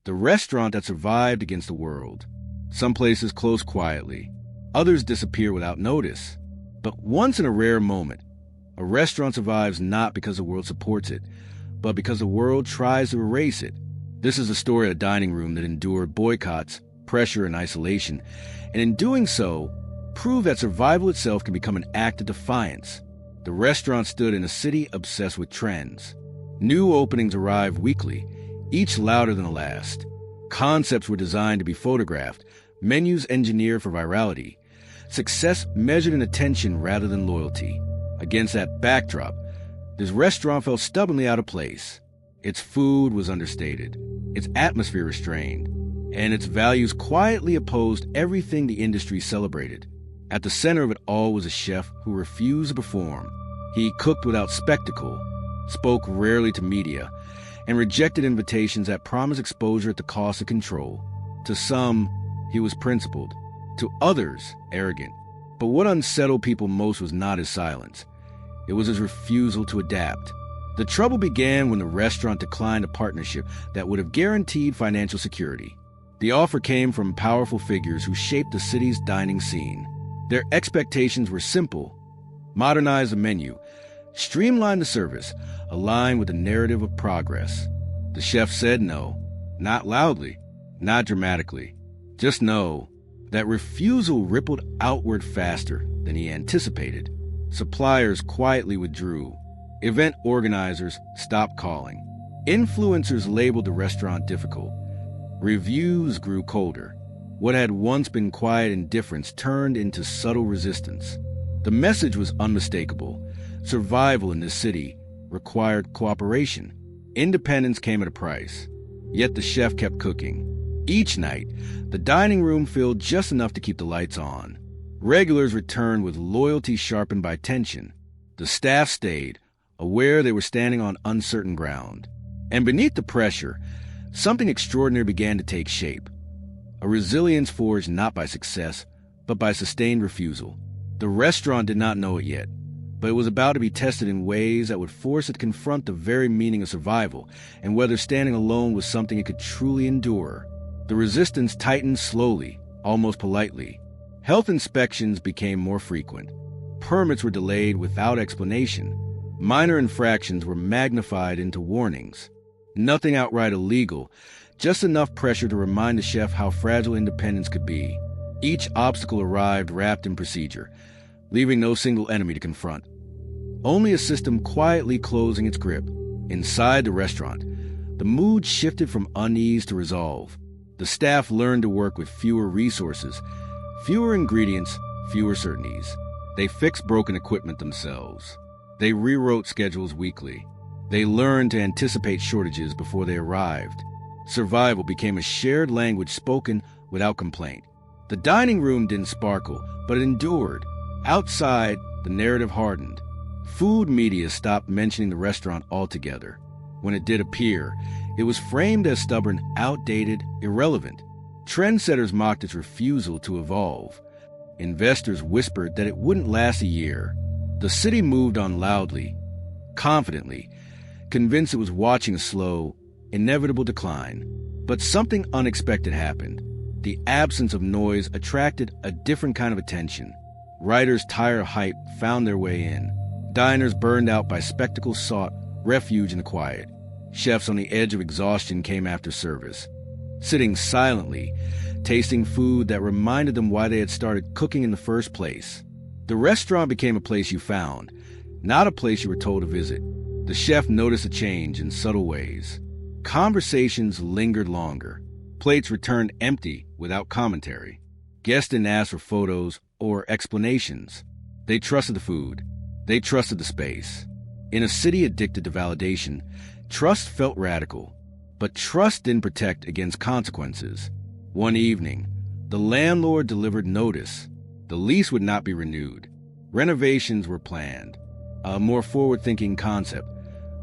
the restaurant that survived against the world. Some places close quietly, others disappear without notice. But once in a rare moment, a restaurant survives not because the world supports it, but because the world tries to erase it. This is the story of a dining room that endured boycotts, pressure, and isolation, and in doing so, proved that survival itself can become an act of defiance. The restaurant stood in a city obsessed with trends. New openings arrived weekly, each louder than the last. Concepts were designed to be photographed, menus engineered for virality. Success measured in attention rather than loyalty. Against that backdrop, this restaurant felt stubbornly out of place. Its food was understated, its atmosphere restrained, and its values quietly opposed everything the industry celebrated. At the center of it all was a chef who refused to perform. He cooked without spectacle, spoke rarely to media, and rejected invitations that promised exposure at the cost of control. To some, he was principled. To others, arrogant. But what unsettled people most was not his silence. It was his refusal to adapt. The trouble began when the restaurant declined a partnership that would have guaranteed financial security. The offer came from powerful figures who shaped the city's dining scene. Their expectations were simple: modernize the menu, streamline the service, align with the narrative of progress. The chef said no, not loudly, not dramatically. Just no. That refusal rippled outward faster than he anticipated. Suppliers quietly withdrew. Event organizers stopped calling. Influencers labeled the restaurant difficult. Reviews grew colder. What had once been quiet indifference turned into subtle resistance. The message was unmistakable. Survival in this city required cooperation. Independence came at a price. Yet the chef kept cooking. Each night, the dining room filled just enough to keep the lights on. Regulars returned with loyalty sharpened by tension. The staff stayed, aware they were standing on uncertain ground. And beneath the pressure, something extraordinary began to take shape. A resilience forged not by success, but by sustained refusal. The restaurant did not know it yet, but it was about to be tested in ways that would force it to confront the very meaning of survival and whether standing alone was something it could truly endure. The resistance tightened slowly, almost politely. Health inspections became more frequent. Permits were delayed without explanation. Minor infractions were magnified into warnings. Nothing outright illegal, just enough pressure to remind the chef how fragile independence could be. Each obstacle arrived wrapped in procedure, leaving no single enemy to confront. Only a system quietly closing its grip. Inside the restaurant, the mood shifted from unease to resolve. The staff learned to work with fewer resources, fewer ingredients, fewer certainties. They fixed broken equipment themselves. They rewrote schedules weekly. They learned to anticipate shortages before they arrived. Survival became a shared language spoken without complaint. The dining room didn't sparkle, but it endured. Outside, the narrative hardened. Food media stopped mentioning the restaurant altogether. When it did appear, it was framed as stubborn, outdated, irrelevant. Trendsetters mocked its refusal to evolve. Investors whispered that it wouldn't last a year. The city moved on loudly, confidently, convinced it was watching a slow, inevitable decline. But something unexpected happened. The absence of noise attracted a different kind of attention. Writers tired of hype found their way in. Diners burned out by spectacle sought refuge in the quiet. Chefs on the edge of exhaustion came after service, sitting silently, tasting food that reminded them why they had started cooking in the first place. The restaurant became a place you found, not a place you were told to visit. The chef noticed a change in subtle ways. Conversations lingered longer. Plates returned empty without commentary. Guests didn't ask for photos or explanations. They trusted the food. They trusted the space. In a city addicted to validation, trust felt radical. But trust didn't protect against consequences. One evening, the landlord delivered notice. The lease would not be renewed. Renovations were planned. A more forward-thinking concept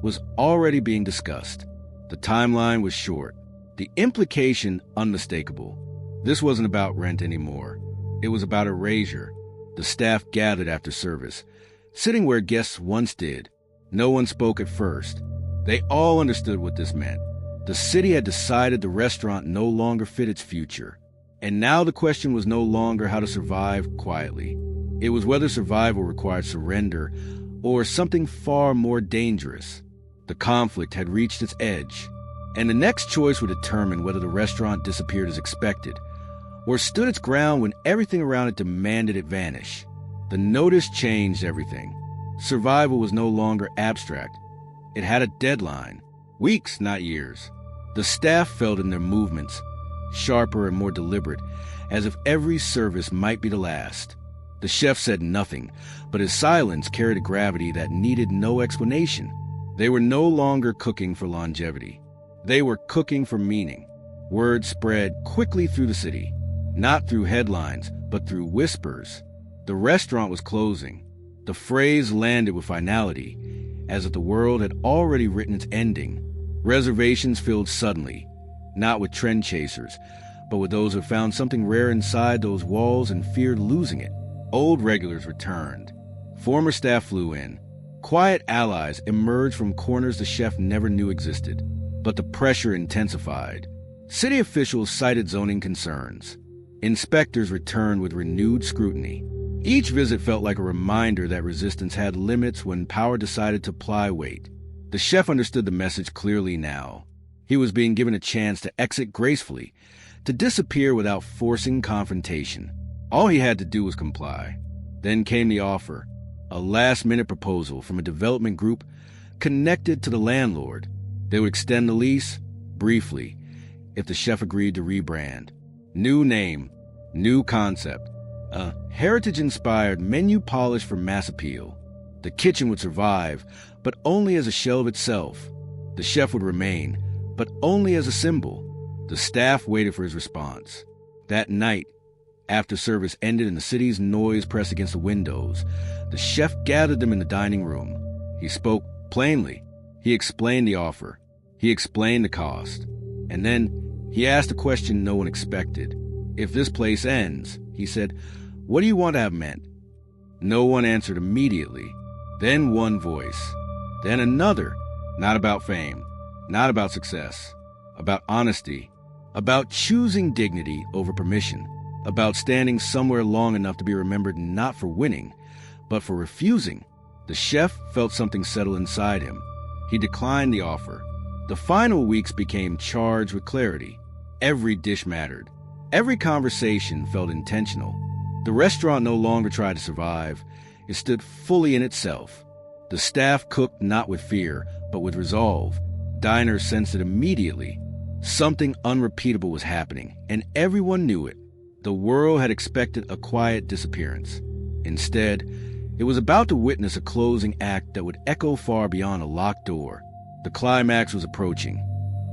was already being discussed. The timeline was short. The implication unmistakable. This wasn't about rent anymore. It was about erasure. The staff gathered after service, sitting where guests once did. No one spoke at first. They all understood what this meant. The city had decided the restaurant no longer fit its future. And now the question was no longer how to survive quietly. It was whether survival required surrender or something far more dangerous. The conflict had reached its edge, and the next choice would determine whether the restaurant disappeared as expected or stood its ground when everything around it demanded it vanish. The notice changed everything. Survival was no longer abstract. It had a deadline. Weeks, not years. The staff felt in their movements, sharper and more deliberate, as if every service might be the last. The chef said nothing, but his silence carried a gravity that needed no explanation. They were no longer cooking for longevity. They were cooking for meaning. Word spread quickly through the city, not through headlines, but through whispers. The restaurant was closing. The phrase landed with finality, as if the world had already written its ending. Reservations filled suddenly, not with trend chasers, but with those who found something rare inside those walls and feared losing it. Old regulars returned. Former staff flew in. Quiet allies emerged from corners the chef never knew existed. But the pressure intensified. City officials cited zoning concerns. Inspectors returned with renewed scrutiny. Each visit felt like a reminder that resistance had limits when power decided to ply weight. The chef understood the message clearly now. He was being given a chance to exit gracefully, to disappear without forcing confrontation. All he had to do was comply. Then came the offer, a last-minute proposal from a development group connected to the landlord. They would extend the lease, briefly, if the chef agreed to rebrand. New name, new concept, a heritage-inspired menu polished for mass appeal. The kitchen would survive, but only as a shell of itself. The chef would remain, but only as a symbol. The staff waited for his response. That night, after service ended and the city's noise pressed against the windows, the chef gathered them in the dining room. He spoke plainly. He explained the offer. He explained the cost. And then he asked a question no one expected. If this place ends, he said, what do you want to have meant? No one answered immediately. Then one voice. Then another. Not about fame. Not about success. About honesty. About choosing dignity over permission. About standing somewhere long enough to be remembered not for winning, but for refusing. The chef felt something settle inside him. He declined the offer. The final weeks became charged with clarity. Every dish mattered. Every conversation felt intentional. The restaurant no longer tried to survive. It stood fully in itself. The staff cooked not with fear, but with resolve. Diners sensed it immediately. Something unrepeatable was happening, and everyone knew it. The world had expected a quiet disappearance. Instead, it was about to witness a closing act that would echo far beyond a locked door. The climax was approaching,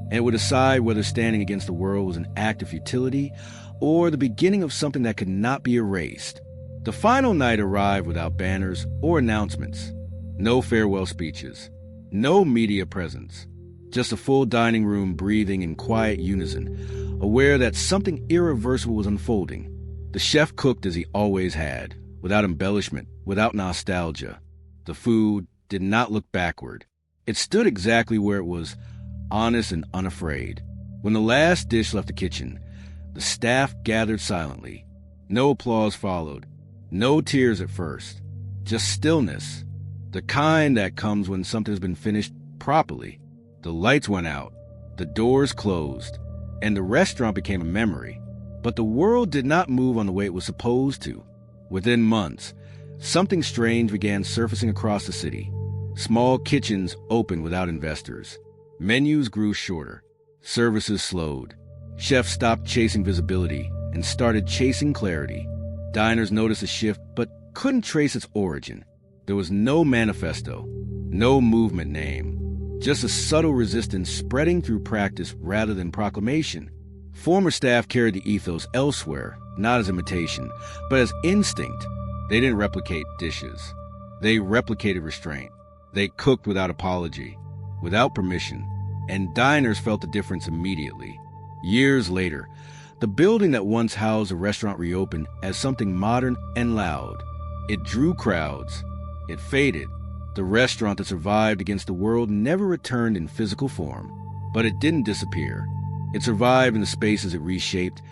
and it would decide whether standing against the world was an act of futility or the beginning of something that could not be erased. The final night arrived without banners or announcements. No farewell speeches. No media presence. Just a full dining room breathing in quiet unison, aware that something irreversible was unfolding. The chef cooked as he always had, without embellishment, without nostalgia. The food did not look backward. It stood exactly where it was, honest and unafraid. When the last dish left the kitchen, the staff gathered silently. No applause followed. No tears at first. Just stillness. The kind that comes when something has been finished properly. The lights went out. The doors closed. And the restaurant became a memory. But the world did not move on the way it was supposed to. Within months, something strange began surfacing across the city. Small kitchens opened without investors. Menus grew shorter. Services slowed. Chefs stopped chasing visibility and started chasing clarity. Diners noticed a shift but couldn't trace its origin. There was no manifesto, no movement name, just a subtle resistance spreading through practice rather than proclamation. Former staff carried the ethos elsewhere, not as imitation, but as instinct. They didn't replicate dishes. They replicated restraint. They cooked without apology, without permission, and diners felt the difference immediately. Years later, the building that once housed a restaurant reopened as something modern and loud. It drew crowds. It faded. The restaurant that survived against the world never returned in physical form. But it didn't disappear. It survived in the spaces it reshaped,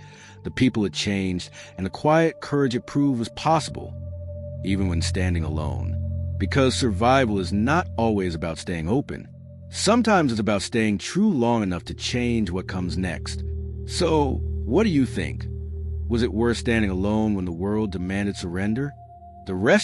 the people it changed, and the quiet courage it proved was possible, even when standing alone. Because survival is not always about staying open. Sometimes it's about staying true long enough to change what comes next. So, what do you think? Was it worth standing alone when the world demanded surrender? The rest